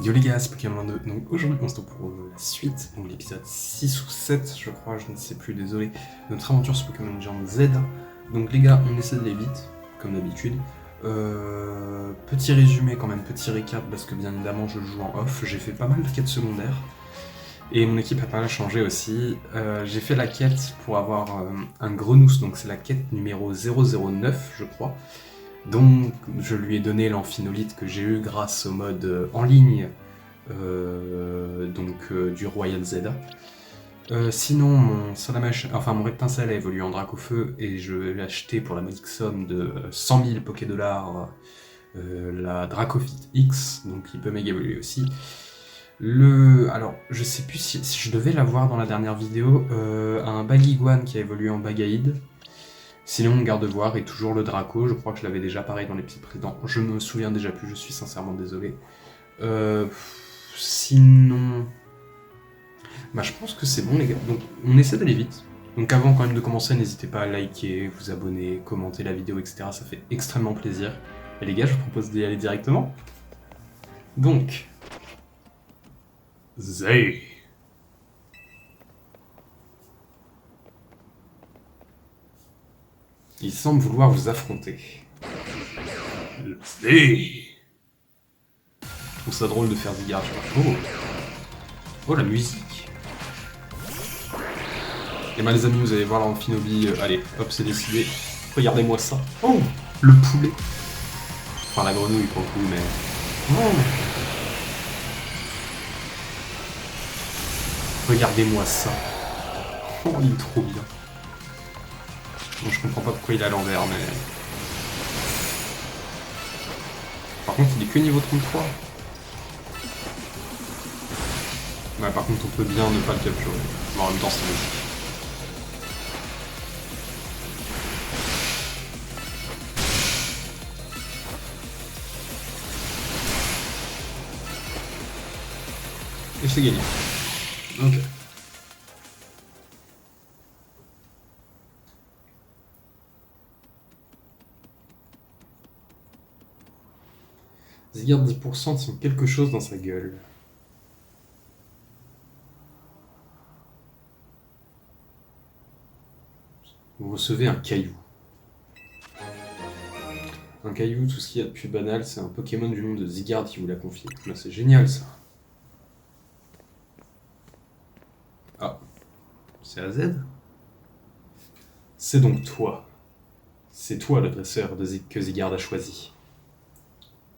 Yo les gars, c'est Pokémon 2. Donc aujourd'hui on se retrouve pour la suite, donc l'épisode 6 ou 7 je crois, je ne sais plus, désolé, notre aventure sur Pokémon Legends Z. Donc les gars, on essaie d'aller vite, comme d'habitude. Petit résumé quand même, petit récap, parce que bien évidemment je joue en off, j'ai fait pas mal de quêtes secondaires. Et mon équipe a pas mal changé aussi. J'ai fait la quête pour avoir un Grenousse, donc c'est la quête numéro 009 je crois. Donc je lui ai donné l'amphinolite que j'ai eu grâce au mode en ligne du Royal Zelda. Sinon mon Salamèche, enfin mon Reptincelle a évolué en Dracofeu et je l'ai acheté pour la modique somme de 100 000 Pokédollars la Dracofite X, donc il peut méga évoluer aussi. Alors, je sais plus si je devais l'avoir dans la dernière vidéo, un Baguiguane qui a évolué en Bagaïd. Sinon, Gardevoir est toujours le Draco, je crois que je l'avais déjà pareil dans l'épisode précédent. Je me souviens déjà plus, je suis sincèrement désolé. Sinon... Bah je pense que c'est bon les gars, donc on essaie d'aller vite. Donc avant quand même de commencer, n'hésitez pas à liker, vous abonner, commenter la vidéo, etc. Ça fait extrêmement plaisir. Et les gars, je vous propose d'y aller directement. Donc... Zay. Il semble vouloir vous affronter. Zay. Je trouve ça drôle de faire Zygarde. Oh la musique. Et bah les amis, vous allez voir l'amphinobi. Allez, hop, c'est décidé. Regardez-moi ça. Oh, le poulet. Enfin la grenouille pour le coup, mais... Oh. Regardez-moi ça. Oh, il est trop bien. Bon, je comprends pas pourquoi il est à l'envers, mais... Par contre, il est que niveau 33. Ouais, par contre, on peut bien ne pas le capturer. Mais en même temps, c'est logique. Et c'est gagné. Ok. Zygarde 10% tient quelque chose dans sa gueule. Vous recevez un caillou. Un caillou, tout ce qu'il y a de plus banal, c'est un Pokémon du nom de Zygarde qui vous l'a confié. Là, c'est génial ça. Ah, c'est AZ? C'est donc toi. C'est toi le dresseur que Zygarde a choisi.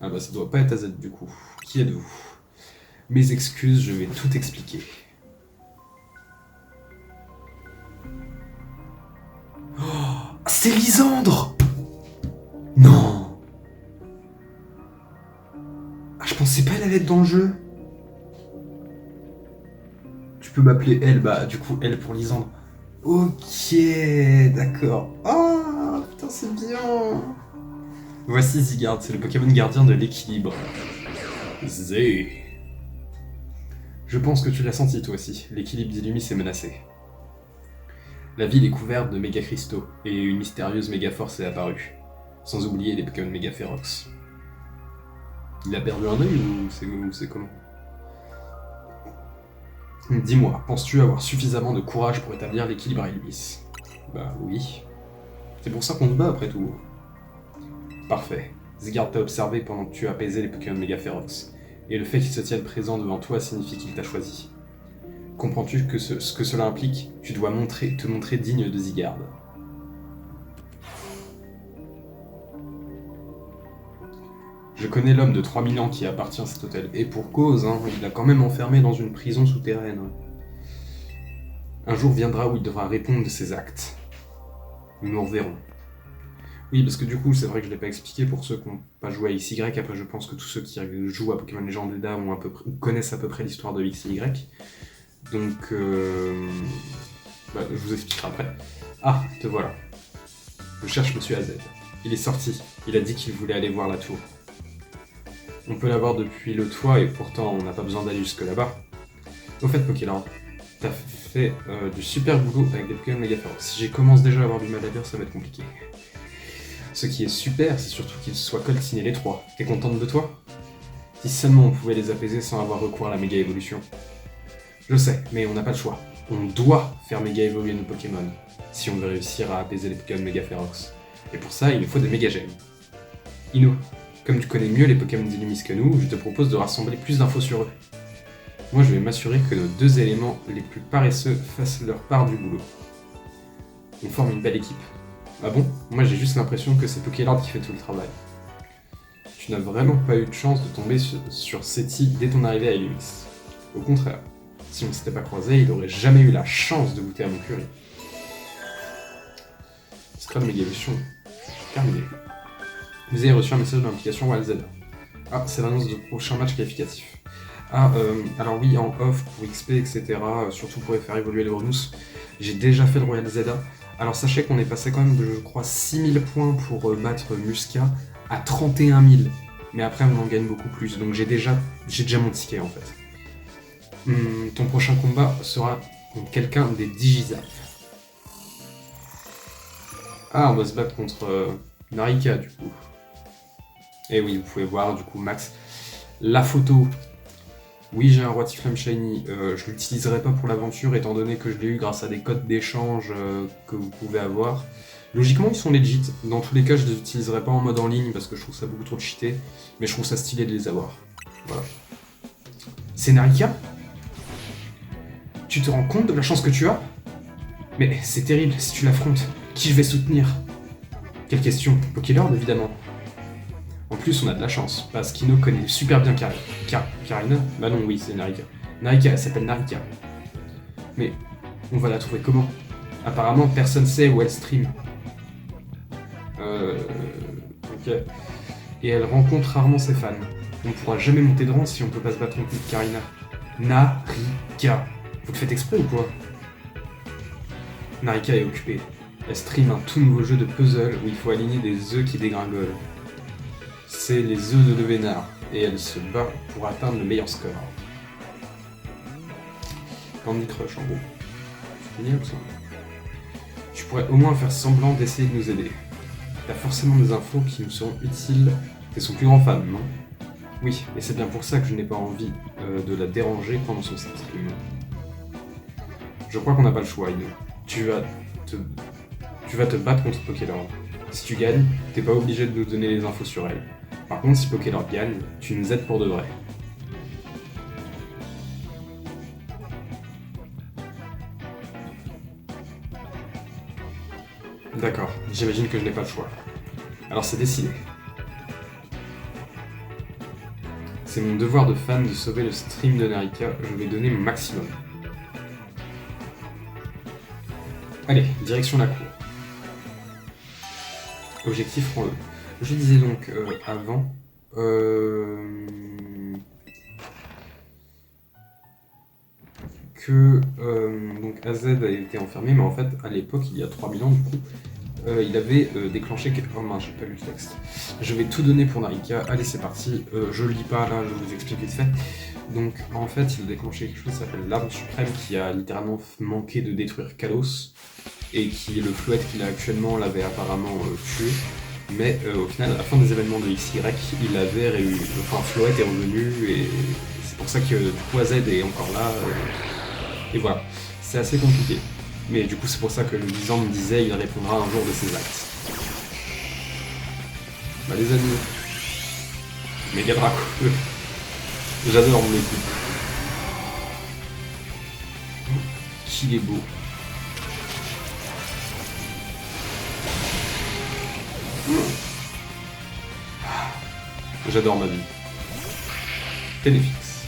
Ah bah ça doit pas être AZ du coup. Qui êtes-vous? Mes excuses, je vais tout expliquer. Oh, c'est Lysandre! Non! Ah, je pensais pas elle allait être dans le jeu. Tu peux m'appeler elle, bah du coup elle pour Lysandre. Ok, d'accord. Ah, putain c'est bien. Voici Zygarde, c'est le Pokémon gardien de l'équilibre. Zé. Je pense que tu l'as senti toi aussi, l'équilibre d'Illumis est menacé. La ville est couverte de méga cristaux, et une mystérieuse méga force est apparue. Sans oublier les Pokémon méga férox. Il a perdu un œil ou c'est comment? Dis-moi, penses-tu avoir suffisamment de courage pour établir l'équilibre à Illumis? Bah oui. C'est pour ça qu'on se bat après tout. Parfait. Zygarde t'a observé pendant que tu apaisais les Pokémon méga férox. Et le fait qu'il se tienne présent devant toi signifie qu'il t'a choisi. Comprends-tu que ce que cela implique? Tu dois te montrer digne de Zygarde. Je connais l'homme de 3000 ans qui appartient à cet hôtel, et pour cause, hein, il l'a quand même enfermé dans une prison souterraine. Un jour viendra où il devra répondre de ses actes. Nous nous reverrons. Oui, parce que du coup, c'est vrai que je ne l'ai pas expliqué pour ceux qui n'ont pas joué à XY. Après, je pense que tous ceux qui jouent à Pokémon Legends Zelda connaissent à peu près l'histoire de XY. Donc, je vous expliquerai après. Ah, te voilà. Je cherche Monsieur AZ. Il est sorti. Il a dit qu'il voulait aller voir la tour. On peut la voir depuis le toit et pourtant on n'a pas besoin d'aller jusque là-bas. Au fait, Pokéland, t'as fait du super boulot avec des Pokémon méga féroces. Si j'ai commence déjà à avoir du mal à lire, ça va être compliqué. Ce qui est super, c'est surtout qu'ils soient coltinés les trois. T'es contente de toi? Si seulement on pouvait les apaiser sans avoir recours à la méga évolution. Je sais, mais on n'a pas le choix. On doit faire méga évoluer nos Pokémon, si on veut réussir à apaiser les Pokémon méga férox. Et pour ça, il nous faut des méga gemmes. Ino, comme tu connais mieux les Pokémon d'Illumis que nous, je te propose de rassembler plus d'infos sur eux. Moi, je vais m'assurer que nos deux éléments les plus paresseux fassent leur part du boulot. On forme une belle équipe. Ah bon? Moi, j'ai juste l'impression que c'est Pokélord qui fait tout le travail. Tu n'as vraiment pas eu de chance de tomber sur Seti dès ton arrivée à Illumis. Au contraire, si on ne s'était pas croisé, il aurait jamais eu la chance de goûter à mon curry. Scrap Mega Evolution. Terminé. Vous avez reçu un message de l'implication WildZeda. Ah, c'est l'annonce du prochain match qualificatif. Ah, alors oui, en off, pour XP, etc., surtout pour faire évoluer les bonus, j'ai déjà fait le Royal Zelda. Alors sachez qu'on est passé quand même de, je crois, 6000 points pour battre Musca à 31 000. Mais après, on en gagne beaucoup plus, donc j'ai déjà mon ticket, en fait. Ton prochain combat sera contre quelqu'un des Digizap. Ah, on va se battre contre Narika, du coup. Et oui, vous pouvez voir, du coup, Max, la photo. Oui, j'ai un roi Tiflame Shiny, je l'utiliserai pas pour l'aventure étant donné que je l'ai eu grâce à des codes d'échange que vous pouvez avoir. Logiquement, ils sont legit. Dans tous les cas, je les utiliserai pas en mode en ligne parce que je trouve ça beaucoup trop cheaté, mais je trouve ça stylé de les avoir. Voilà. C'est Narika? Tu te rends compte de la chance que tu as? Mais c'est terrible si tu l'affrontes. Qui je vais soutenir? Quelle question? Pokélord, évidemment. En plus, on a de la chance, parce qu'Ino connaît super bien Karina. Bah non, oui, c'est Narika. Narika, elle s'appelle Narika. Mais on va la trouver comment? Apparemment, personne sait où elle stream. Ok. Et elle rencontre rarement ses fans. On ne pourra jamais monter de rang si on peut pas se battre contre Karina. Narika. Vous le faites exprès ou quoi? Narika est occupée. Elle stream un tout nouveau jeu de puzzle où il faut aligner des œufs qui dégringolent. C'est les œufs de Devénard, et elle se bat pour atteindre le meilleur score. Candy Crush en gros. C'est génial ça. Tu pourrais au moins faire semblant d'essayer de nous aider. T'as forcément des infos qui nous seront utiles. T'es son plus grand fan, non? Oui, et c'est bien pour ça que je n'ai pas envie de la déranger pendant son stream. Je crois qu'on n'a pas le choix, Ino. Tu vas te battre contre Pokélord. Si tu gagnes, t'es pas obligé de nous donner les infos sur elle. Par contre, si Pokélord gagne, tu nous aides pour de vrai. D'accord, j'imagine que je n'ai pas le choix. Alors c'est décidé. C'est mon devoir de fan de sauver le stream de Narika, je vais donner mon maximum. Allez, direction la cour. Objectif rang E. Je disais donc avant... que donc AZ a été enfermé, mais en fait, à l'époque, il y a 3000 ans, du coup, il avait déclenché... Oh mince, j'ai pas lu le texte. Je vais tout donner pour Narika. Allez, c'est parti. Je le lis pas, là, je vous explique vite fait. Donc, en fait, il a déclenché quelque chose qui s'appelle l'arme suprême, qui a littéralement manqué de détruire Kalos, et qui, le Floette qu'il a actuellement, l'avait apparemment tué. Mais au final, à la fin des événements de XY, il avait réussi. Enfin, Floette est revenu, et c'est pour ça que du coup AZ est encore là. Et voilà, c'est assez compliqué. Mais du coup, c'est pour ça que le Lisan me disait il répondra un jour de ses actes. Bah, les amis, méga Draco. J'adore mon équipe. Qu'il est beau. J'adore ma vie. Téléfixe.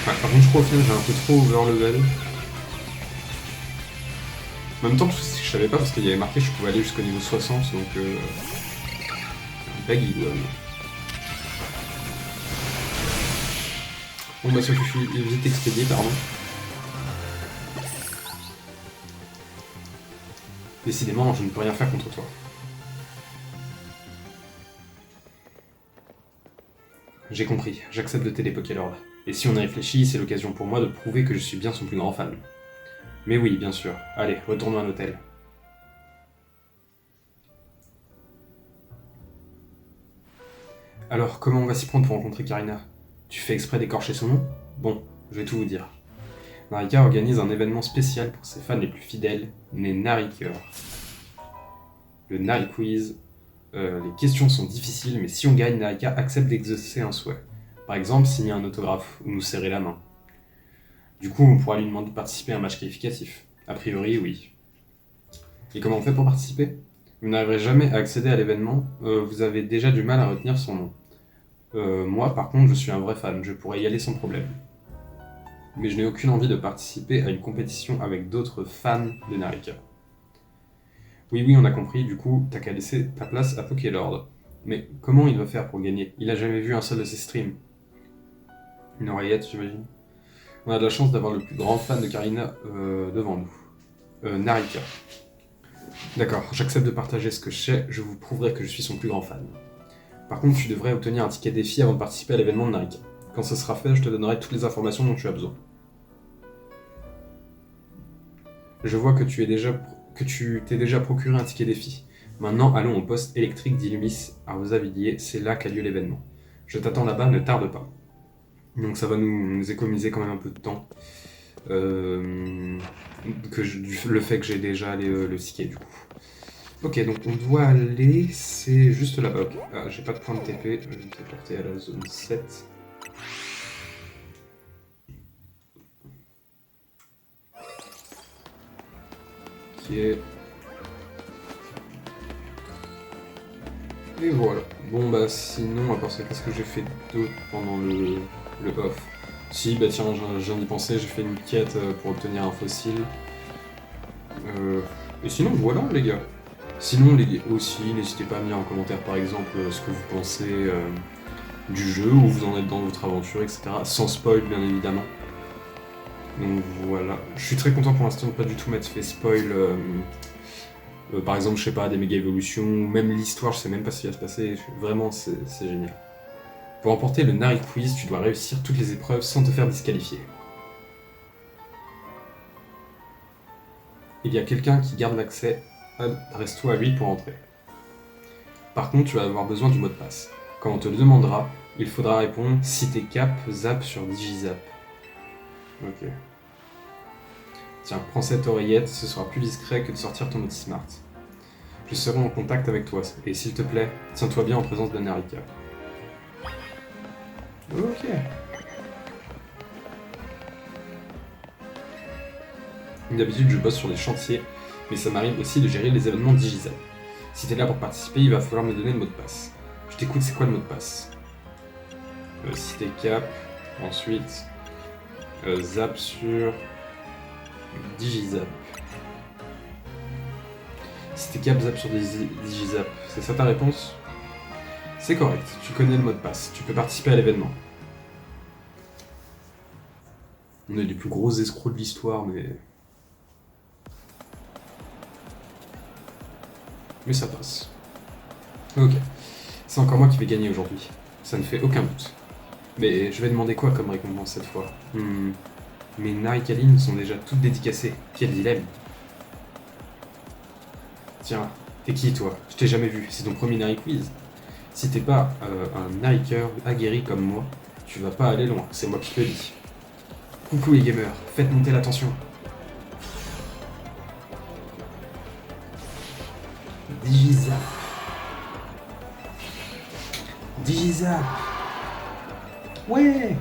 Ouais, par contre, je crois au final, j'ai un peu trop overlevel. En même temps, je savais pas parce qu'il y avait marqué que je pouvais aller jusqu'au niveau 60, donc baggy, ouais. Bon bah ça suffit, vite expédié, pardon. Décidément, je ne peux rien faire contre toi. J'ai compris, j'accepte de t'aider Pokélord. Et si on y réfléchit, c'est l'occasion pour moi de prouver que je suis bien son plus grand fan. Mais oui, bien sûr. Allez, retournons à l'hôtel. Alors, comment on va s'y prendre pour rencontrer Karina? Tu fais exprès d'écorcher son nom? Bon, je vais tout vous dire. Narika organise un événement spécial pour ses fans les plus fidèles, né Narikeur. Le Nari Quiz. Les questions sont difficiles, mais si on gagne, Narika accepte d'exaucer un souhait. Par exemple, signer un autographe ou nous serrer la main. Du coup, on pourra lui demander de participer à un match qualificatif. A priori, oui. Et comment on fait pour participer? Vous n'arriverez jamais à accéder à l'événement, vous avez déjà du mal à retenir son nom. Moi, par contre, je suis un vrai fan, je pourrais y aller sans problème. Mais je n'ai aucune envie de participer à une compétition avec d'autres fans de Narika. Oui, on a compris, du coup, t'as qu'à laisser ta place à Pokélord. Mais comment il va faire pour gagner? Il a jamais vu un seul de ses streams. Une oreillette, j'imagine. On a de la chance d'avoir le plus grand fan de Karina devant nous. Narika. D'accord, j'accepte de partager ce que je sais, je vous prouverai que je suis son plus grand fan. Par contre, tu devrais obtenir un ticket défi avant de participer à l'événement de Narika. Quand ce sera fait, je te donnerai toutes les informations dont tu as besoin. Je vois que tu t'es déjà procuré un ticket défi. Maintenant, allons au poste électrique d'Illumis à Rosavilliers, c'est là qu'a lieu l'événement. Je t'attends là-bas, ne tarde pas. Donc ça va nous économiser quand même un peu de temps. Le fait que j'ai déjà le ticket du coup. Ok, donc on doit aller, c'est juste là-bas. Okay. Ah, j'ai pas de point de TP, je vais me téléporter à la zone 7. Ok. Et voilà. Bon bah sinon, à part ça, qu'est-ce que j'ai fait d'autre pendant le off? Si, bah tiens, je viens d'y penser, j'ai fait une quête pour obtenir un fossile. Et sinon, voilà les gars. Sinon, aussi, n'hésitez pas à me dire en commentaire par exemple ce que vous pensez du jeu, où vous en êtes dans votre aventure, etc. Sans spoil, bien évidemment. Donc voilà. Je suis très content pour l'instant de pas du tout m'être fait spoil. Par exemple, je sais pas, des méga évolutions, ou même l'histoire, je sais même pas ce qui va se passer. Vraiment, c'est génial. Pour remporter le Nari Quiz, tu dois réussir toutes les épreuves sans te faire disqualifier. Il y a quelqu'un qui garde l'accès, adresse-toi à lui pour entrer. Par contre, tu vas avoir besoin du mot de passe. Quand on te le demandera, il faudra répondre si t'es cap, zap sur Digizap. Ok. Tiens, prends cette oreillette, ce sera plus discret que de sortir ton outil smart. Je serai en contact avec toi, et s'il te plaît, tiens-toi bien en présence de Narika. Ok. D'habitude, je bosse sur des chantiers, mais ça m'arrive aussi de gérer les événements Digizap. Si t'es là pour participer, il va falloir me donner le mot de passe. Je t'écoute, c'est quoi le mot de passe? Si t'es cap, ensuite zap sur Digizap. Si t'es cap, zap sur Digizap. C'est ça ta réponse? C'est correct, tu connais le mot de passe, tu peux participer à l'événement. On est les plus gros escrocs de l'histoire, mais ça passe. Ok, c'est encore moi qui vais gagner aujourd'hui, ça ne fait aucun doute. Mais je vais demander quoi comme récompense cette fois? Mes Narikalines sont déjà toutes dédicacées, quel dilemme. Tiens, t'es qui toi? Je t'ai jamais vu, c'est ton premier Nari Quiz. Si t'es pas un Narikeur aguerri comme moi, tu vas pas aller loin, c'est moi qui te le dis. Coucou les gamers, faites monter la tension. Digizap. Digizap. Ouais.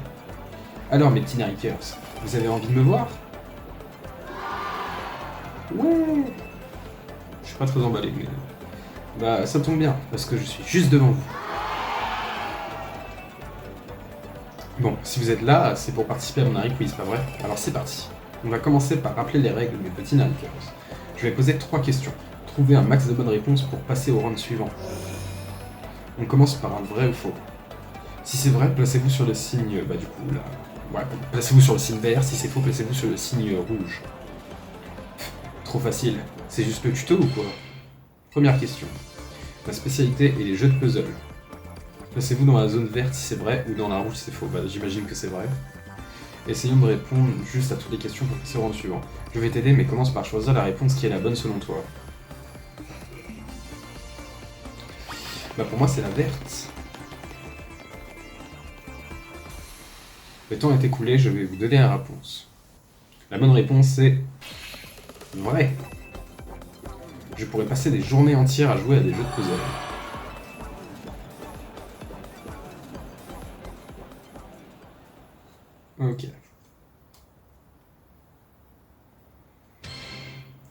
Alors mes petits Narikers, vous avez envie de me voir? Ouais. Je suis pas très emballé, mais... Bah ça tombe bien, parce que je suis juste devant vous. Bon, si vous êtes là, c'est pour participer à mon Nari Quiz, pas vrai? Alors c'est parti. On va commencer par rappeler les règles, mes petits Narikers. Je vais poser 3 questions. Trouvez un max de bonnes réponses pour passer au round suivant. On commence par un vrai ou faux. Si c'est vrai, placez-vous sur le signe... Bah du coup, là... Ouais, placez-vous sur le signe vert. Si c'est faux, placez-vous sur le signe rouge. Trop facile. C'est juste le tuto ou quoi? Première question. Ma spécialité est les jeux de puzzle. Placez-vous dans la zone verte si c'est vrai ou dans la rouge si c'est faux. Bah j'imagine que c'est vrai. Essayons de répondre juste à toutes les questions pour passer au round suivant. Je vais t'aider, mais commence par choisir la réponse qui est la bonne selon toi. Bah pour moi c'est la verte. Le temps est écoulé, je vais vous donner la réponse. La bonne réponse est vrai. Je pourrais passer des journées entières à jouer à des jeux de puzzle. Ok.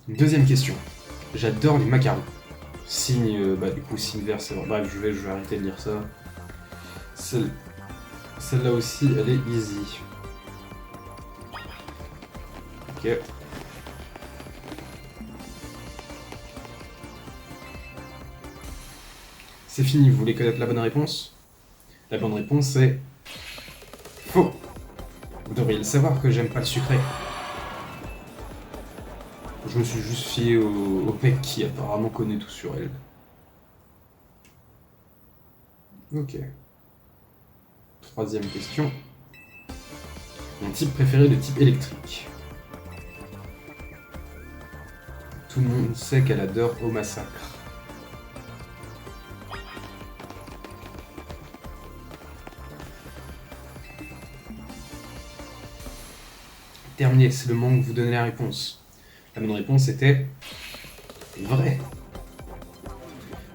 Deuxième question. J'adore les macarons. Signe, du coup, signe vert, c'est vrai. Bref, je vais arrêter de lire ça. Celle-là aussi, elle est easy. Ok. C'est fini, vous voulez connaître la bonne réponse? La bonne réponse est... faux. Vous devriez le savoir que j'aime pas le sucré. Je me suis juste fié au mec qui apparemment connaît tout sur elle. Ok. Troisième question. Mon type préféré de type électrique. Tout le monde sait qu'elle adore Au Massacre. Terminé, c'est le moment où vous donnez la réponse. La bonne réponse était... vrai.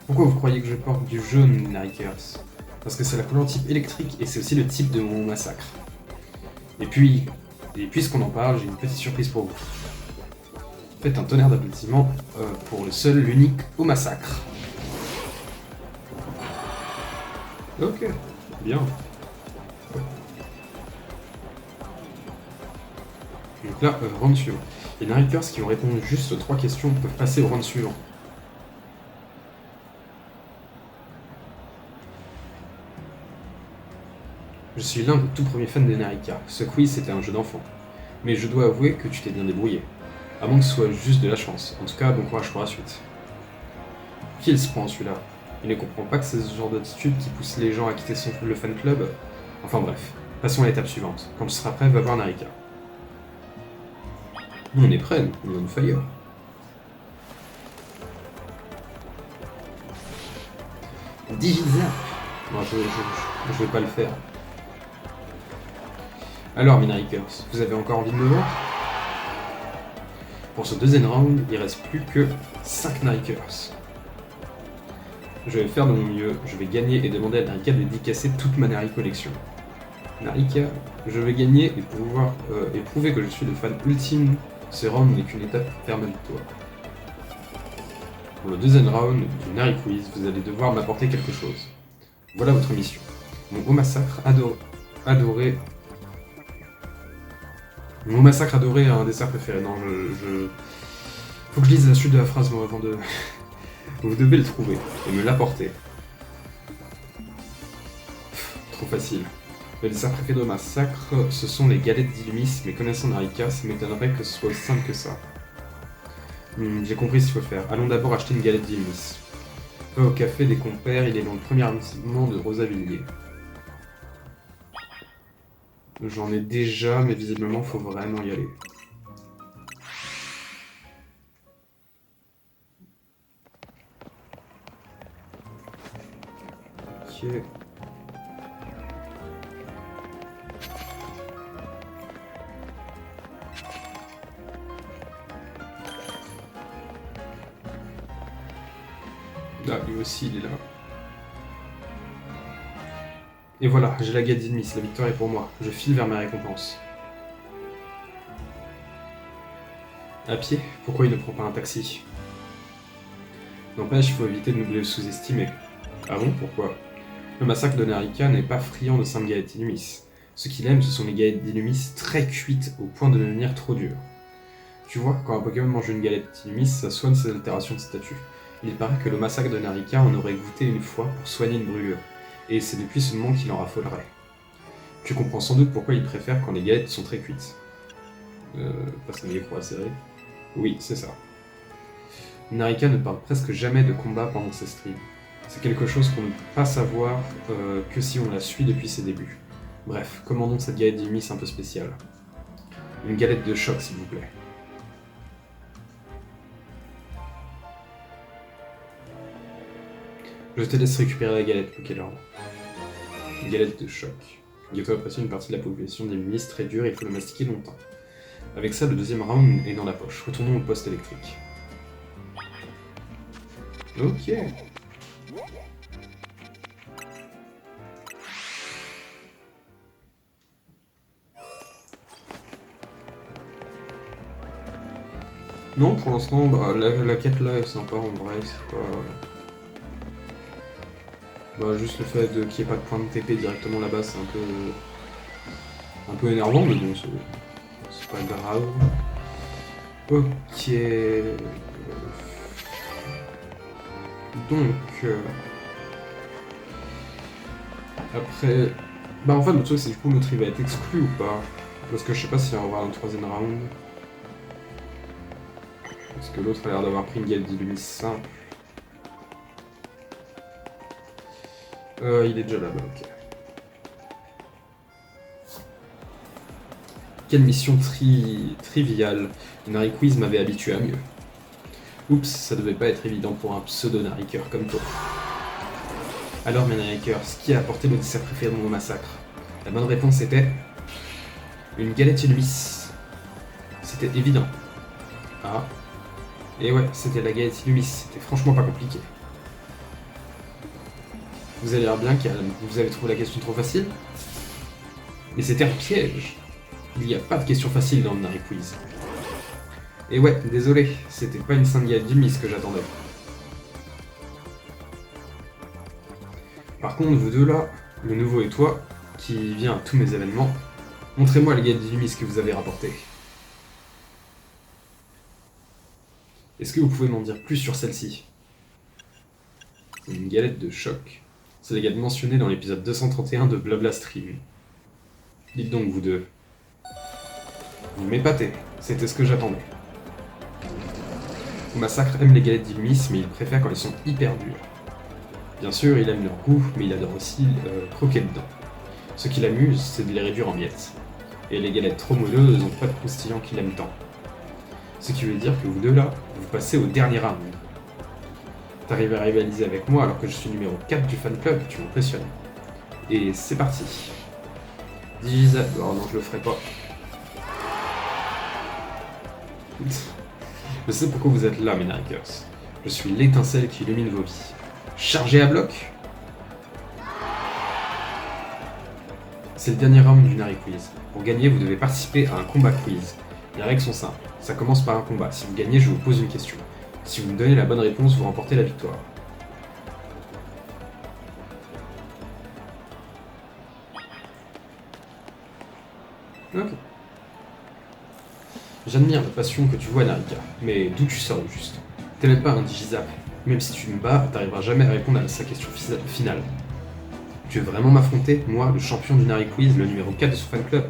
Pourquoi vous croyez que je porte du jaune, Narikers? Parce que c'est la couleur type électrique et c'est aussi le type de mon massacre. Et puisqu'on en parle, j'ai une petite surprise pour vous. Faites un tonnerre d'applaudissements pour le seul, l'unique Au Massacre. Ok, bien. Donc là, round suivant. Les Narikers qui ont répondu juste aux 3 questions peuvent passer au round suivant. Je suis l'un des tout premiers fans des Narika. Ce quiz, c'était un jeu d'enfant. Mais je dois avouer que tu t'es bien débrouillé. À moins que ce soit juste de la chance. En tout cas, bon courage pour la suite. Qui il se prend celui-là? Il ne comprend pas que c'est ce genre d'attitude qui pousse les gens à quitter le fan club. Enfin bref, passons à l'étape suivante. Quand tu seras prêt, va voir Narika. On est prêt, on est on fire. Divisa. Non, je vais pas le faire. Alors, mes Narikers, vous avez encore envie de me voir? Pour ce deuxième round, il reste plus que 5 Narikers. Je vais faire de mon mieux, je vais gagner et demander à Narika de dédicacer toute ma Nari collection. Narika, je vais gagner et pouvoir et prouver que je suis le fan ultime. Ce round n'est qu'une étape vers ma victoire. Pour le deuxième round du Nari Quiz, vous allez devoir m'apporter quelque chose. Voilà votre mission. Mon Au Massacre adoré. Mon massacre adoré a un dessert préféré. Non, faut que je lise la suite de la phrase, moi, avant de... Vous devez le trouver et me l'apporter. Trop facile. Le dessert préféré de massacre, ce sont les galettes d'Illumis, mais connaissant Narika, ça m'étonnerait que ce soit aussi simple que ça. J'ai compris ce qu'il faut faire. Allons d'abord acheter une galette d'Illumis. Va au café des compères, il est dans le premier arrondissement de Rosavilliers. J'en ai déjà, mais visiblement, faut vraiment y aller. Ok. Là, lui aussi, il est là. Et voilà, j'ai la galette d'Illumis, la victoire est pour moi. Je file vers ma récompense. À pied? Pourquoi il ne prend pas un taxi? N'empêche, il faut éviter de nous le sous-estimer. Ah bon, pourquoi? Le massacre de Narika n'est pas friand de simples galettes d'Illumis. Ce qu'il aime, ce sont les galettes d'Illumis très cuites au point de devenir trop dures. Tu vois, quand un Pokémon mange une galette d'Illumis, ça soigne ses altérations de statut. Il paraît que le massacre de Narika en aurait goûté une fois pour soigner une brûlure, et c'est depuis ce moment qu'il en raffolerait. Tu comprends sans doute pourquoi il préfère quand les galettes sont très cuites. Parce qu'on est trop acéré. Oui, c'est ça. Narika ne parle presque jamais de combat pendant ses streams. C'est quelque chose qu'on ne peut pas savoir que si on la suit depuis ses débuts. Bref, commandons cette galette d'Illumis un peu spéciale. Une galette de choc, s'il vous plaît. Je te laisse récupérer la galette, Pokélord. Une galette de choc. Ghetto apprécie une partie de la population des ministres très dure et il faut le mastiquer longtemps. Avec ça, le deuxième round est dans la poche. Retournons au poste électrique. Ok. Non, pour l'instant, bah, la quête là est sympa en vrai, c'est pas... Bah, juste le fait qu'il n'y ait pas de point de TP directement là-bas, c'est un peu énervant, mais bon, c'est pas grave. Ok... Donc... Après... Bah en fait, le truc c'est du coup l'autre il va être exclu ou pas? Parce que je sais pas s'il va y avoir un troisième round. Parce que l'autre a l'air d'avoir pris une galette d'Illumis simple. Il est déjà là-bas, ok. Quelle mission triviale. Nari Quiz m'avait habitué à mieux. Oups, ça devait pas être évident pour un pseudo-Nariker comme toi. Alors mes Narikers, qui a apporté le dessert préféré de mon massacre? La bonne réponse était... une galette Illumis. C'était évident. Ah. Et ouais, c'était la galette Illumis, c'était franchement pas compliqué. Vous avez l'air bien calme, vous avez trouvé la question trop facile? Mais c'était un piège. Il n'y a pas de question facile dans le Nari Quiz. Et ouais, désolé, c'était pas une sainte galette d'Illumis que j'attendais. Par contre, vous deux là, le nouveau et toi, qui vient à tous mes événements, montrez-moi les galettes d'Illumis que vous avez rapportées. Est-ce que vous pouvez m'en dire plus sur celle-ci? C'est une galette de choc. C'est la galette mentionnée dans l'épisode 231 de Blabla Stream. Dites donc, vous deux. Vous m'épatez, c'était ce que j'attendais. Massacre aime les galettes d'Illumis, mais il préfère quand elles sont hyper dures. Bien sûr, il aime leur goût, mais il adore aussi croquer dedans. Ce qui l'amuse, c'est de les réduire en miettes. Et les galettes trop moelleuses n'ont pas de croustillant qu'il aime tant. Ce qui veut dire que vous deux là, vous passez au dernier round. T'arrives à rivaliser avec moi alors que je suis numéro 4 du fan club, tu m'impressionnes. Et c'est parti. Digisa... Oh non, je le ferai pas. Je sais pourquoi vous êtes là, mes Narikers. Je suis l'étincelle qui illumine vos vies. Chargé à bloc. C'est le dernier round du Nari Quiz. Pour gagner, vous devez participer à un combat quiz. Les règles sont simples. Ça commence par un combat. Si vous gagnez, je vous pose une question. Si vous me donnez la bonne réponse, vous remportez la victoire. Ok. J'admire la passion que tu vois, Narika, mais d'où tu sors au juste? T'es même pas un Digizap. Même si tu me bats, t'arriveras jamais à répondre à sa question finale. Tu veux vraiment m'affronter, moi, le champion du Nari Quiz, le numéro 4 de son fan club?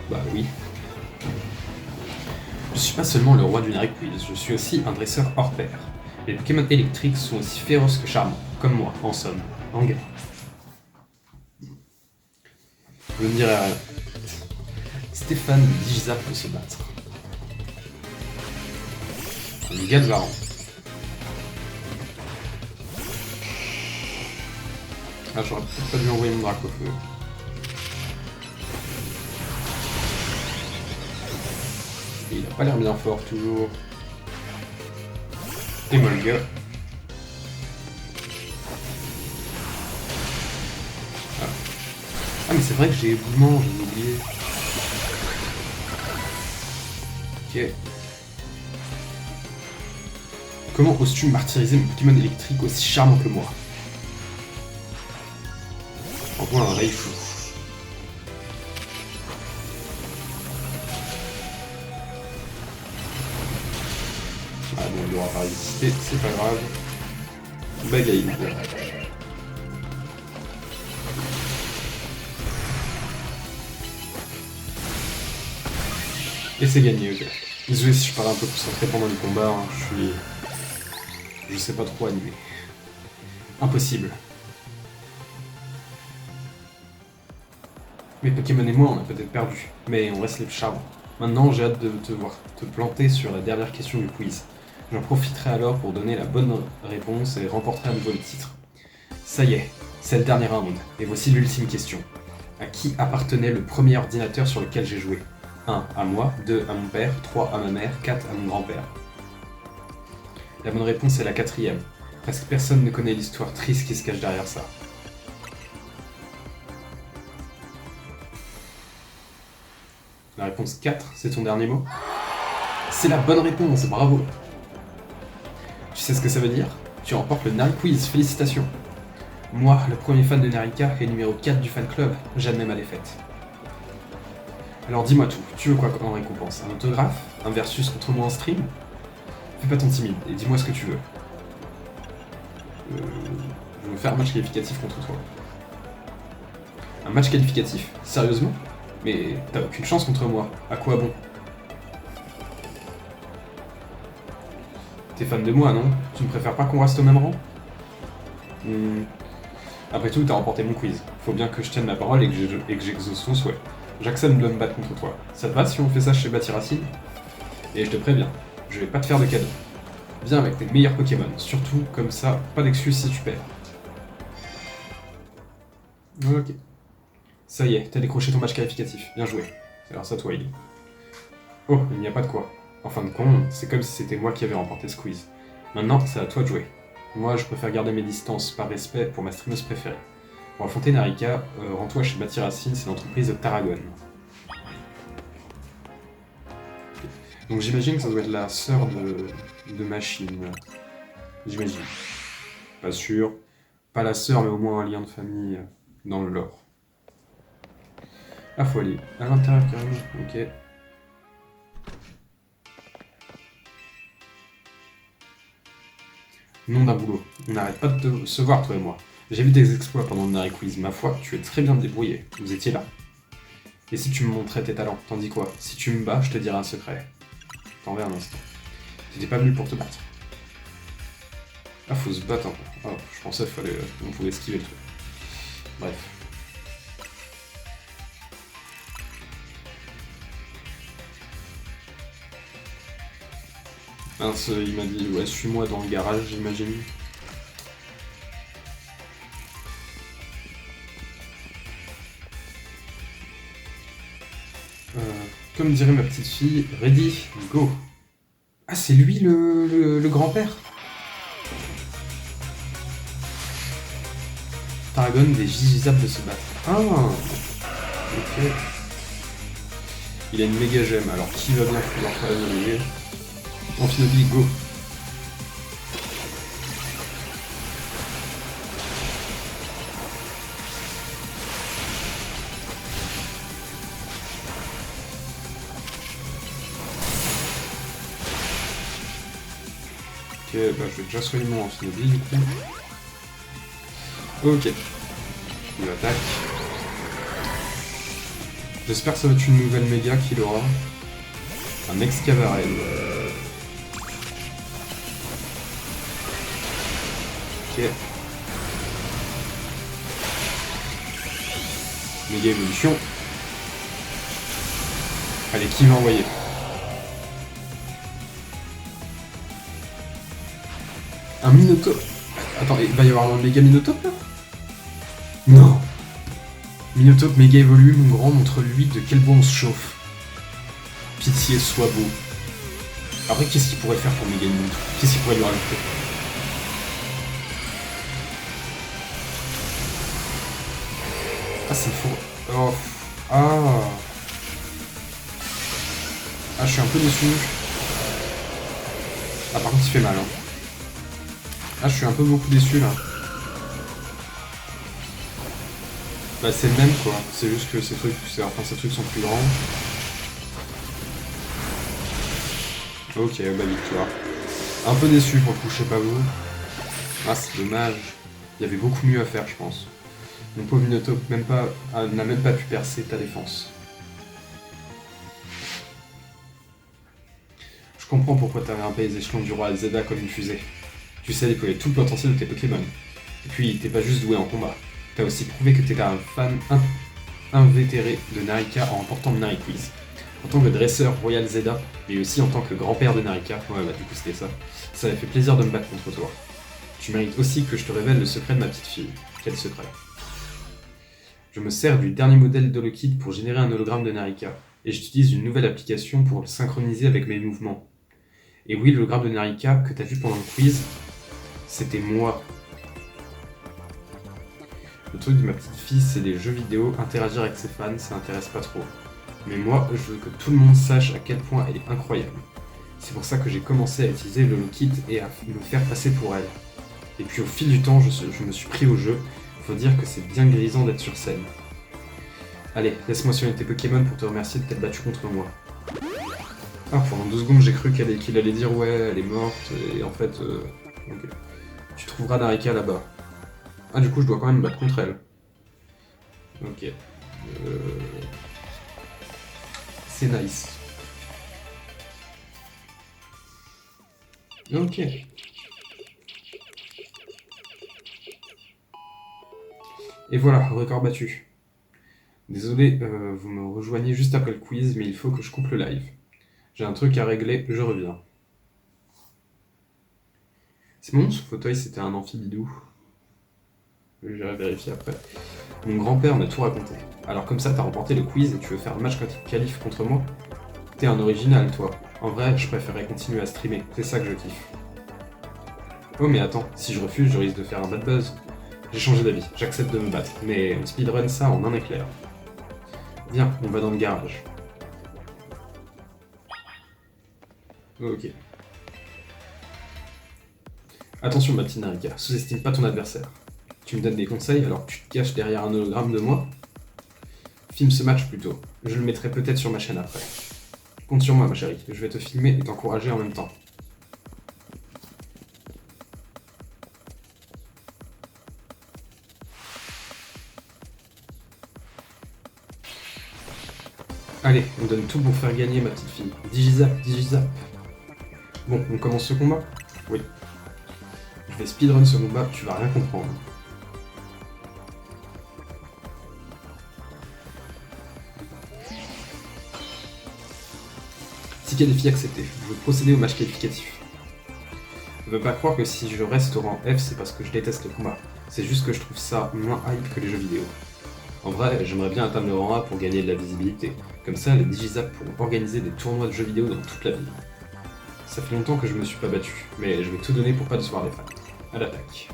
Bah oui. Je suis pas seulement le roi du Nari Quiz, je suis aussi un dresseur hors pair. Les Pokémon électriques sont aussi féroces que charmants, comme moi, en somme, en gars. Je ne dirai rien. Stéphane Digizap peut se battre. Un Galvaran. Ah, j'aurais peut-être pas dû envoyer mon drac au feu. Et il a pas l'air bien fort toujours. Et Molga. Ah mais c'est vrai que j'ai éboulement, j'ai oublié. Ok. Comment oses-tu martyriser mon Pokémon électrique aussi charmant que moi? Envoie un Raifu. Ah bon, il n'aura pas résisté, c'est pas grave. Bagaille. Et c'est gagné, ok. Désolé si je parle un peu concentré pendant le combat, hein. Je sais pas trop animer. Impossible. Mes Pokémon et moi, on a peut-être perdu, mais on reste les charmants. Maintenant, j'ai hâte de te voir te planter sur la dernière question du quiz. J'en profiterai alors pour donner la bonne réponse et remporter à nouveau le titre. Ça y est, c'est le dernier round, et voici l'ultime question. À qui appartenait le premier ordinateur sur lequel j'ai joué? 1. À moi, 2. À mon père, 3. À ma mère, 4. À mon grand-père. La bonne réponse est la quatrième. Presque personne ne connaît l'histoire triste qui se cache derrière ça. La réponse 4, c'est ton dernier mot? C'est la bonne réponse, bravo! Tu sais ce que ça veut dire? Tu remportes le Nari Quiz, félicitations! Moi, le premier fan de Narika et numéro 4 du fan club, j'admets ma défaite. Alors dis-moi tout, tu veux quoi en récompense? Un autographe? Un versus contre moi en stream? Fais pas ton timide et dis-moi ce que tu veux. Je veux faire un match qualificatif contre toi. Un match qualificatif? Sérieusement? Mais t'as aucune chance contre moi, à quoi bon? T'es fan de moi, non? Tu ne préfères pas qu'on reste au même rang? Après tout, t'as remporté mon quiz. Faut bien que je tienne ma parole et que j'exauce ton souhait. J'accepte de me battre contre toi. Ça te va si on fait ça chez Batiracine? Et je te préviens, je vais pas te faire de cadeau. Viens avec tes meilleurs Pokémon, surtout comme ça, pas d'excuses si tu perds. Ok. Ça y est, t'as décroché ton match qualificatif. Bien joué. Alors ça, toi, Ellie. Oh, il n'y a pas de quoi. En fin de compte, c'est comme si c'était moi qui avais remporté ce quiz. Maintenant, c'est à toi de jouer. Moi, je préfère garder mes distances par respect pour ma streameuse préférée. Pour affronter Narika, rends-toi chez Batiracine, c'est l'entreprise de Tarragone. Donc j'imagine que ça doit être la sœur de Machine. J'imagine. Pas sûr. Pas la sœur, mais au moins un lien de famille dans le lore. Ah, faut aller à l'intérieur carrément, ok. Nom d'un boulot. On n'arrête pas de se voir, toi et moi. J'ai vu tes exploits pendant le Nari Quiz. Ma foi, tu es très bien débrouillé. Vous étiez là. Et si tu me montrais tes talents, t'en dis quoi? Si tu me bats, je te dirai un secret. T'en vais un instant. T'étais pas venu pour te battre. Ah, faut se battre encore. Oh, je pensais qu'il fallait... on pouvait esquiver le truc. Bref. Mince, il m'a dit, ouais, suis-moi dans le garage, j'imagine. Comme dirait ma petite fille, ready, go. Ah, c'est lui le grand-père? Tarragone des Gigizaps de se battre. Ah, ok. Il a une méga gemme, alors qui va bien pouvoir faire une méga? Amphinobi, go. Ok, bah je vais déjà soigner mon Amphinobi du coup. Ok. Il attaque. J'espère que ça va être une nouvelle méga qu'il aura. Un Excavared. Ok. Méga évolution. Allez, qui va envoyer? Un Minotaure. Attends, il va y avoir un méga Minotaure là? Non. Minotaure méga évolue, mon grand, montre-lui de quel bois on se chauffe. Pitié, sois beau. Après, qu'est-ce qu'il pourrait faire pour méga Minotaure? Qu'est-ce qu'il pourrait lui rajouter? Ah, c'est faux. Oh. Ah. Ah, je suis un peu déçu. Ah, par contre, il fait mal. Hein. Ah, je suis un peu beaucoup déçu là. Bah, c'est le même quoi. C'est juste que ces trucs sont plus grands. Ok, bah, victoire. Un peu déçu pour le coup, je sais pas vous. Ah, c'est dommage. Il y avait beaucoup mieux à faire, je pense. Mon pauvre Minotaure n'a même pas pu percer ta défense. Je comprends pourquoi t'as grimpé les échelons du roi Zelda comme une fusée. Tu sais déployer tout le potentiel de tes Pokémon. Et puis, t'es pas juste doué en combat. T'as aussi prouvé que t'étais un fan invétéré de Narika en remportant le Nari Quiz. En tant que dresseur Royal Zelda, mais aussi en tant que grand-père de Narika, ouais bah du coup c'était ça, ça m'a fait plaisir de me battre contre toi. Tu mérites aussi que je te révèle le secret de ma petite fille. Quel secret? Je me sers du dernier modèle d'HoloKit pour générer un hologramme de Narika, et j'utilise une nouvelle application pour le synchroniser avec mes mouvements. Et oui, l'hologramme de Narika que t'as vu pendant le quiz, c'était moi. Le truc de ma petite fille, c'est les jeux vidéo, interagir avec ses fans, ça n'intéresse pas trop. Mais moi, je veux que tout le monde sache à quel point elle est incroyable. C'est pour ça que j'ai commencé à utiliser le HoloKit et à me faire passer pour elle. Et puis au fil du temps, je me suis pris au jeu. Faut dire que c'est bien grisant d'être sur scène. Allez, laisse-moi soigner tes Pokémon pour te remercier de t'être battu contre moi. Ah, pendant 2 secondes, j'ai cru qu'il allait dire ouais, elle est morte, et en fait... ok. Tu trouveras Narika là-bas. Ah, du coup, je dois quand même me battre contre elle. Ok. C'est nice. Ok. Et voilà, record battu. Désolé, vous me rejoignez juste après le quiz, mais il faut que je coupe le live. J'ai un truc à régler, je reviens. C'est bon, ce fauteuil c'était un amphibidou. J'irai vérifier après. Mon grand-père m'a tout raconté. Alors comme ça, t'as remporté le quiz et tu veux faire un match qualif contre moi? T'es un original, toi. En vrai, je préférerais continuer à streamer, c'est ça que je kiffe. Oh mais attends, si je refuse, je risque de faire un bad buzz. J'ai changé d'avis, j'accepte de me battre, mais on speedrun ça en un éclair. Viens, on va dans le garage. Ok. Attention ma petite Narika, sous-estime pas ton adversaire. Tu me donnes des conseils alors que tu te caches derrière un hologramme de moi? Filme ce match plutôt, je le mettrai peut-être sur ma chaîne après. Compte sur moi ma chérie, je vais te filmer et t'encourager en même temps. Allez, on donne tout pour faire gagner ma petite fille. Digizap, digizap. Bon, on commence ce combat? Oui. Je vais speedrun ce combat, tu vas rien comprendre. Ticket défi accepté, je veux procéder au match qualificatif. Ne veux pas croire que si je reste au rang F, c'est parce que je déteste le combat. C'est juste que je trouve ça moins hype que les jeux vidéo. En vrai, j'aimerais bien atteindre le rang A pour gagner de la visibilité. Comme ça, les Digizap pourront organiser des tournois de jeux vidéo dans toute la ville. Ça fait longtemps que je me suis pas battu, mais je vais tout donner pour pas décevoir les fans. À l'attaque.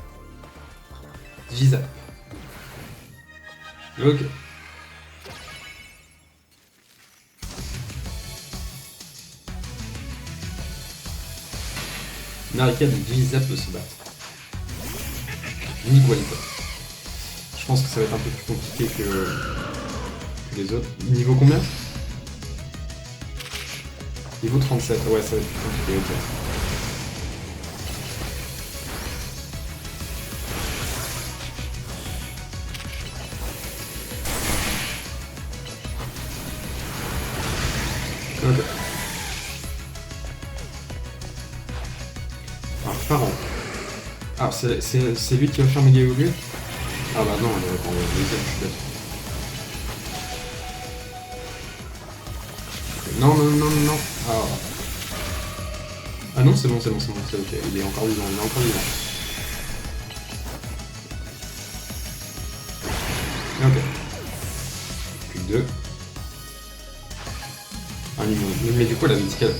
Digizap. Ok. Narika de Digizap peut se battre. Igualita. Je pense que ça va être un peu plus compliqué que les autres. Niveau combien? Niveau 37, ouais, ça va être plus compliqué, ok. Ok. Alors, parent. Ah, c'est lui qui va faire méga évoluer? Ah bah non, on va je suis bête. Non, non, non, non. Ah, ah non, c'est bon, c'est ok. Il est encore vivant, il est encore vivant. Ok. Plus que 2. Ah, mais du coup, elle avait dit qu'elle...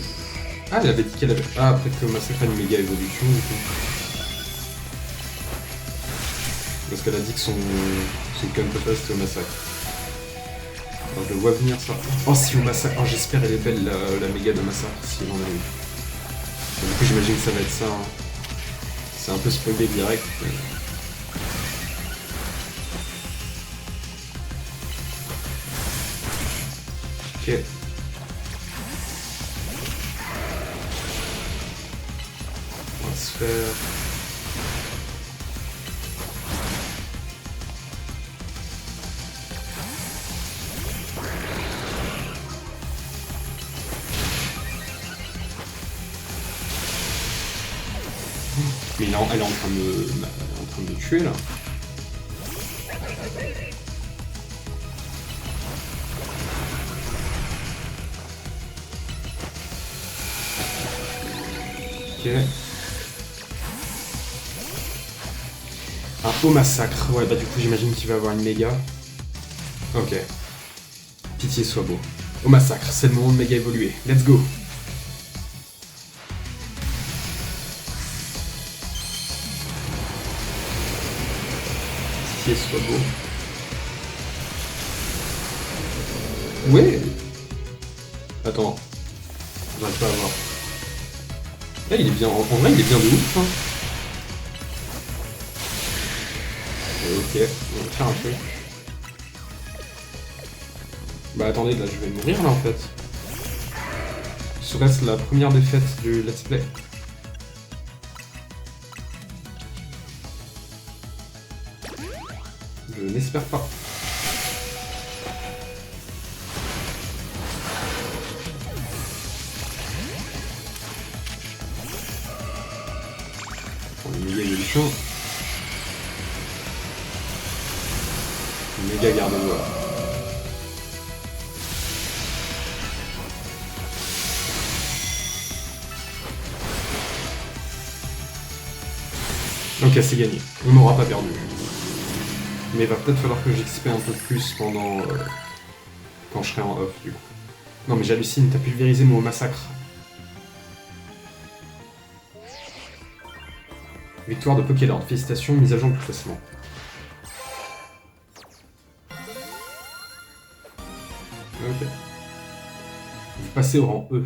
Ah, elle avait dit qu'elle avait... Ah, peut-être que Massacre a une méga évolution, du coup. Parce qu'elle a dit que son counterfeit c'était au Massacre. Alors, je le vois venir, ça. Oh, si au Massacre... Oh, j'espère elle est belle, la méga de Massacre, si on en a eu. Du coup, j'imagine que ça va être ça. Hein. C'est un peu spoilé direct. Mais... Ok. On va se faire... Mais non, elle est en train de me tuer là. Ok. Un haut massacre. Ouais, bah du coup j'imagine qu'il va avoir une méga. Ok. Pitié soit beau. Au massacre, c'est le moment de méga évoluer. Let's go. Pitié soit beau. Ouais. Attends. J'arrive pas à voir. Là, il est bien. En vrai, il est bien de ouf. Hein. Ok, on va faire un truc. Bah attendez, là je vais mourir là en fait. Serait-ce la première défaite du let's play? Je n'espère pas. Pour les méga évolutions. Méga garde-voix. Ok, c'est gagné. On n'aura pas perdu. Mais il va peut-être falloir que j'XP un peu plus pendant... quand je serai en off, du coup. Non mais j'hallucine, t'as pulvérisé mon massacre. Victoire de Pokéland. Félicitations, mise à jour du classement. Ok. Vous passez au rang E.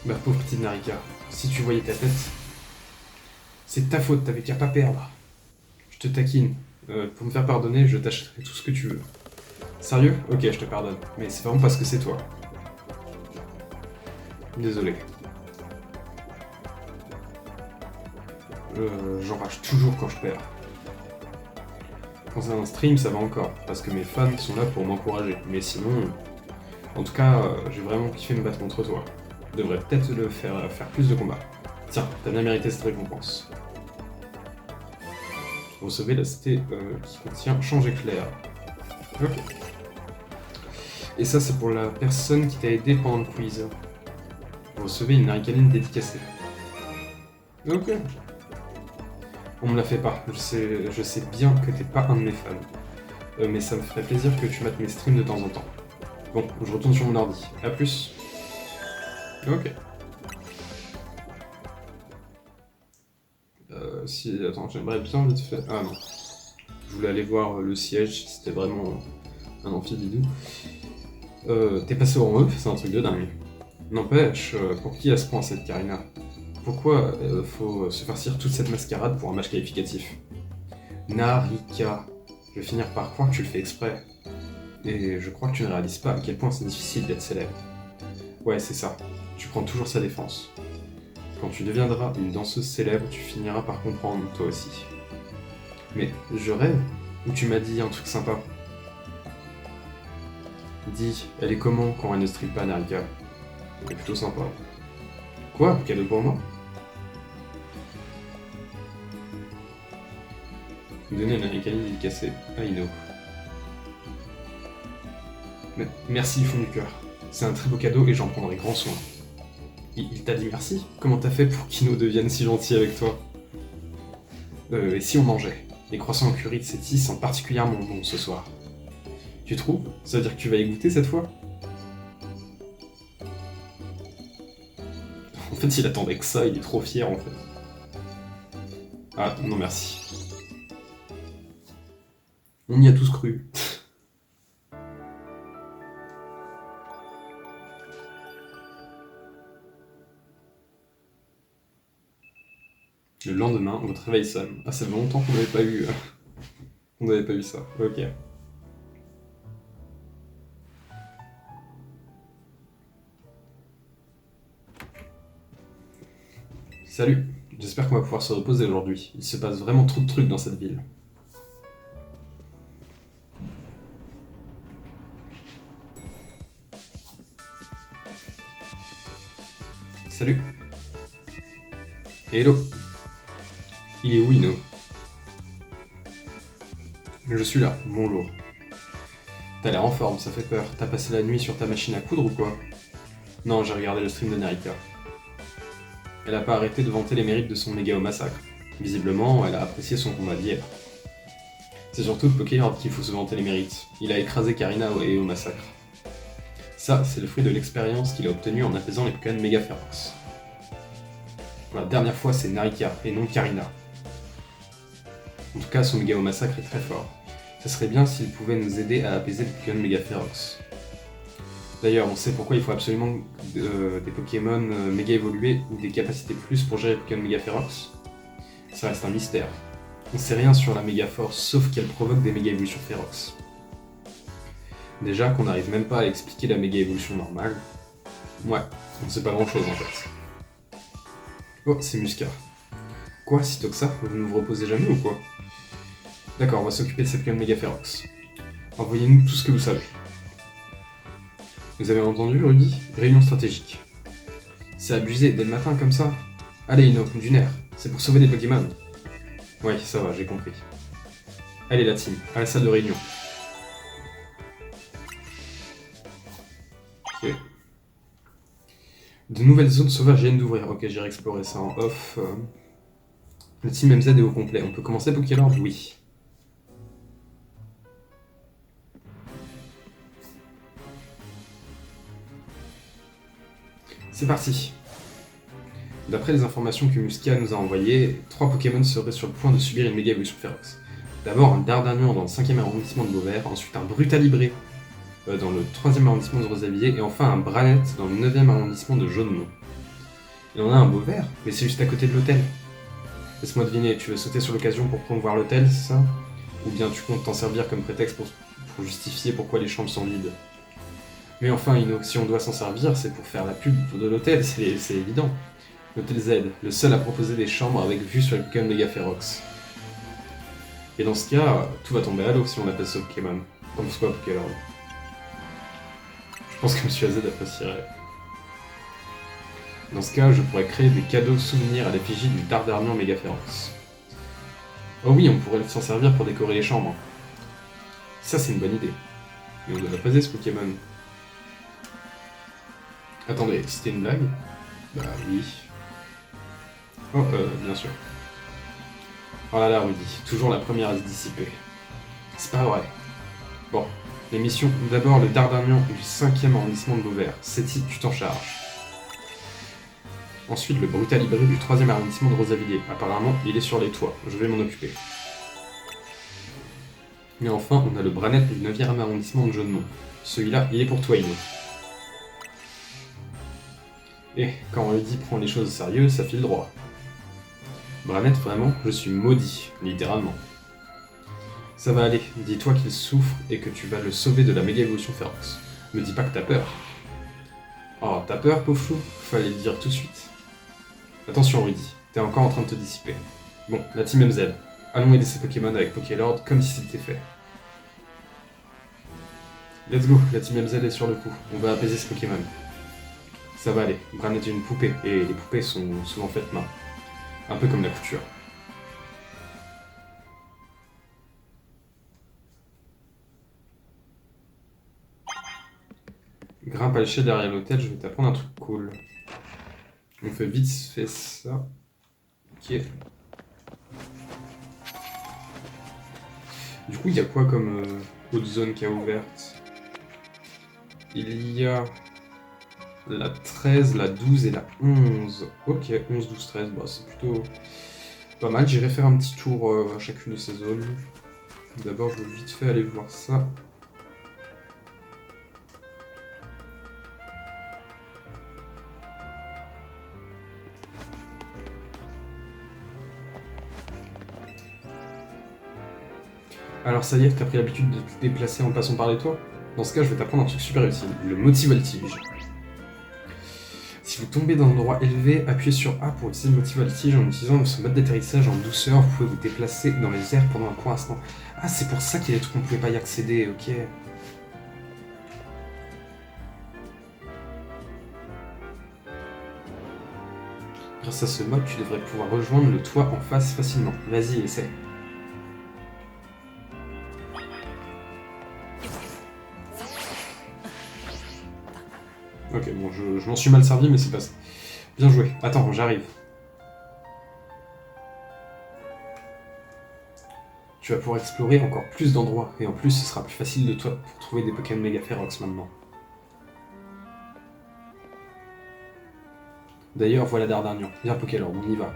Ma pauvre petite Narika, si tu voyais ta tête, c'est de ta faute, t'avais qu'à pas perdre. Je te taquine. Pour me faire pardonner, je t'achèterai tout ce que tu veux. Sérieux? Ok, je te pardonne. Mais c'est vraiment parce que c'est toi. Désolé. J'enrage toujours quand je perds. Quand c'est un stream, ça va encore, parce que mes fans sont là pour m'encourager. Mais sinon, en tout cas, j'ai vraiment kiffé me battre contre toi. Je devrais peut-être le faire plus de combats. Tiens, t'as bien mérité cette récompense. Recevez la cité qui contient change éclair. Ok. Et ça, c'est pour la personne qui t'a aidé pendant le quiz. Vous recevez une Naricaline dédicacée. Ok. On me la fait pas. Je sais bien que t'es pas un de mes fans. Mais ça me ferait plaisir que tu mates mes streams de temps en temps. Bon, je retourne sur mon ordi. A plus. Ok. Si, attends, j'aimerais bien vite fait... Ah non. Je voulais aller voir le siège, c'était vraiment un amphibidou. T'es passé au rang E, c'est un truc de dingue. N'empêche, pour qui à ce point cette Karina? Pourquoi faut se farcir toute cette mascarade pour un match qualificatif? Narika, je vais finir par croire que tu le fais exprès. Et je crois que tu ne réalises pas à quel point c'est difficile d'être célèbre. Ouais, c'est ça. Tu prends toujours sa défense. Quand tu deviendras une danseuse célèbre, tu finiras par comprendre, toi aussi. Mais je rêve? Ou tu m'as dit un truc sympa? Dis, elle est comment quand elle ne stream pas, Narika? Elle est plutôt sympa. Quoi? Cadeau pour moi? Donner un Narikani dédicacé à Ino. Merci du fond du cœur. C'est un très beau cadeau et j'en prendrai grand soin. Il t'a dit merci? Comment t'as fait pour qu'Ino devienne si gentil avec toi? Et si on mangeait? Les croissants au curry de Séti sentent particulièrement bon ce soir. Tu trouves? Ça veut dire que tu vas y goûter cette fois? En fait, il attendait que ça, il est trop fier en fait. Ah, non merci. On y a tous cru. Le lendemain, votre réveil sonne. Ah, ça fait longtemps qu'on n'avait pas eu... on n'avait pas eu ça. Ok. Salut. J'espère qu'on va pouvoir se reposer aujourd'hui. Il se passe vraiment trop de trucs dans cette ville. Salut. Hello. Il est où, Ino? Je suis là, bonjour. T'as l'air en forme, ça fait peur. T'as passé la nuit sur ta machine à coudre ou quoi? Non, j'ai regardé le stream de Narika. Elle n'a pas arrêté de vanter les mérites de son méga au massacre. Visiblement, elle a apprécié son combat d'hier. C'est surtout de Pokélord qu'il faut se vanter les mérites. Il a écrasé Karina et au massacre. Ça, c'est le fruit de l'expérience qu'il a obtenue en apaisant les Pokémon méga féroces. Pour la dernière fois, c'est Narika et non Karina. En tout cas, son méga au massacre est très fort. Ce serait bien s'il pouvait nous aider à apaiser les Pokémon méga féroces. D'ailleurs, on sait pourquoi il faut absolument des Pokémon méga évolués ou des capacités plus pour gérer les Pokémon méga féroces. Ça reste un mystère. On sait rien sur la méga force, sauf qu'elle provoque des méga évolutions féroces. Déjà qu'on n'arrive même pas à expliquer la méga évolution normale. Ouais, on sait pas grand chose en fait. Oh, c'est Musca. Quoi, sitôt que ça, vous ne vous reposez jamais ou quoi? D'accord, on va s'occuper de ces Pokémon méga féroces. Envoyez-nous tout ce que vous savez. Vous avez entendu, Rudy? Réunion stratégique. C'est abusé, dès le matin comme ça. Allez, Ino, du nerf. C'est pour sauver des Pokémon. Ouais, ça va, j'ai compris. Allez, la team, à la salle de réunion. Ok. De nouvelles zones sauvages viennent d'ouvrir. Ok, j'irai explorer ça en off. Le team MZ est au complet. On peut commencer Pokélord? Oui. C'est parti. D'après les informations que Musca nous a envoyées, 3 Pokémon seraient sur le point de subir une méga évolution féroce. D'abord un Dardanian dans le 5e arrondissement de Beauvert, ensuite un Brutalibré dans le 3e arrondissement de Rosavilliers, et enfin un Branette dans le 9e arrondissement de Jaunemont. Il en a un Beauvert, mais c'est juste à côté de l'hôtel. Laisse-moi deviner, tu veux sauter sur l'occasion pour promouvoir l'hôtel, c'est ça? Ou bien tu comptes t'en servir comme prétexte pour justifier pourquoi les chambres sont vides? Mais enfin, Ino, si on doit s'en servir, c'est pour faire la pub de l'hôtel, c'est évident. L'hôtel Z, le seul à proposer des chambres avec vue sur les Pokémon méga férox. Et dans ce cas, tout va tomber à l'eau si on appelle ce Pokémon. T'en penses quoi, Pokélord? Je pense que Monsieur AZ apprécierait. Dans ce cas, je pourrais créer des cadeaux souvenirs à l'effigie du Dardarnian méga férox. Oh oui, on pourrait s'en servir pour décorer les chambres. Ça, c'est une bonne idée. Mais on doit l'apaiser, ce Pokémon. Attendez, c'était une blague? Bah oui. Oh, bien sûr. Oh là là, Rudy, toujours la première à se dissiper. C'est pas vrai. Bon, les missions. D'abord, le Dardanian du 5e arrondissement de Beauvert. Seti, tu t'en charges. Ensuite, le Brutalibré du 3e arrondissement de Rosavilliers. Apparemment, il est sur les toits. Je vais m'en occuper. Et enfin, on a le Branette du 9e arrondissement de Jaunemont. Celui-là, il est pour toi, Ino. Et quand Rudy prend les choses sérieuses, ça file droit. Branette, vraiment, je suis maudit, littéralement. Ça va aller, dis-toi qu'il souffre et que tu vas le sauver de la méga évolution féroce. Me dis pas que t'as peur. Oh, t'as peur, pauvre chou? Fallait le dire tout de suite. Attention, Rudy, t'es encore en train de te dissiper. Bon, la team MZ, allons aider ces Pokémon avec Pokélord comme si c'était fait. Let's go, la team MZ est sur le coup, on va apaiser ce Pokémon. Ça va aller, Branette est une poupée, et les poupées sont souvent faites main. Un peu comme la couture. Grimpe à l'échelle derrière l'hôtel, je vais t'apprendre un truc cool. On fait vite fait ça. Ok. Du coup, il y a quoi comme autre zone qui a ouverte? Il y a la 13, la 12 et la 11. Ok, 11, 12, 13, bah, c'est plutôt pas mal. J'irai faire un petit tour à chacune de ces zones. D'abord, je vais vite fait aller voir ça. Alors ça y est, t'as pris l'habitude de te déplacer en passant par les toits? Dans ce cas, je vais t'apprendre un truc super utile, le Motivoltige. Si vous tombez d'un endroit élevé, appuyez sur A pour utiliser le Motivoltige en utilisant son mode d'atterrissage en douceur. Vous pouvez vous déplacer dans les airs pendant un court instant. Ah, c'est pour ça qu'il y a des trucs qu'on pouvait pas y accéder, ok. Grâce à ce mode, tu devrais pouvoir rejoindre le toit en face facilement. Vas-y, essaie. Ok, bon, je m'en suis mal servi, mais c'est pas ça. Bien joué. Attends, j'arrive. Tu vas pouvoir explorer encore plus d'endroits, et en plus ce sera plus facile de toi pour trouver des Pokémon méga férox maintenant. D'ailleurs, voilà Dardanian. Viens Pokélord, on y va.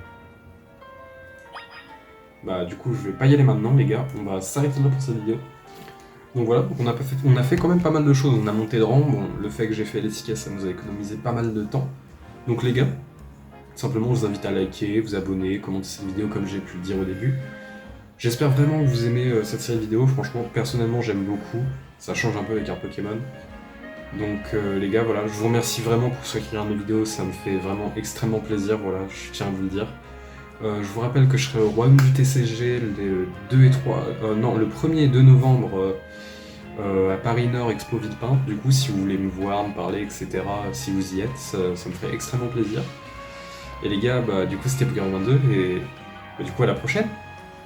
Bah du coup je vais pas y aller maintenant les gars, on va s'arrêter là pour cette vidéo. Donc voilà, on a fait quand même pas mal de choses, on a monté de rang, bon le fait que j'ai fait l'etiquette ça nous a économisé pas mal de temps. Donc les gars, simplement je vous invite à liker, vous abonner, commenter cette vidéo comme j'ai pu le dire au début. J'espère vraiment que vous aimez cette série de vidéos, franchement personnellement j'aime beaucoup, ça change un peu avec un Pokémon. Donc les gars voilà, je vous remercie vraiment pour ceux qui regardent mes vidéos, ça me fait vraiment extrêmement plaisir, voilà, je tiens à vous le dire. Je vous rappelle que je serai au Royaume du TCG les 2 et 3, non, le 1er et 2 novembre à Paris Nord Expo Villepinte. Du coup, si vous voulez me voir, me parler, etc., si vous y êtes, ça me ferait extrêmement plaisir. Et les gars, bah, du coup, c'était Pokémon 22 et bah, du coup, à la prochaine!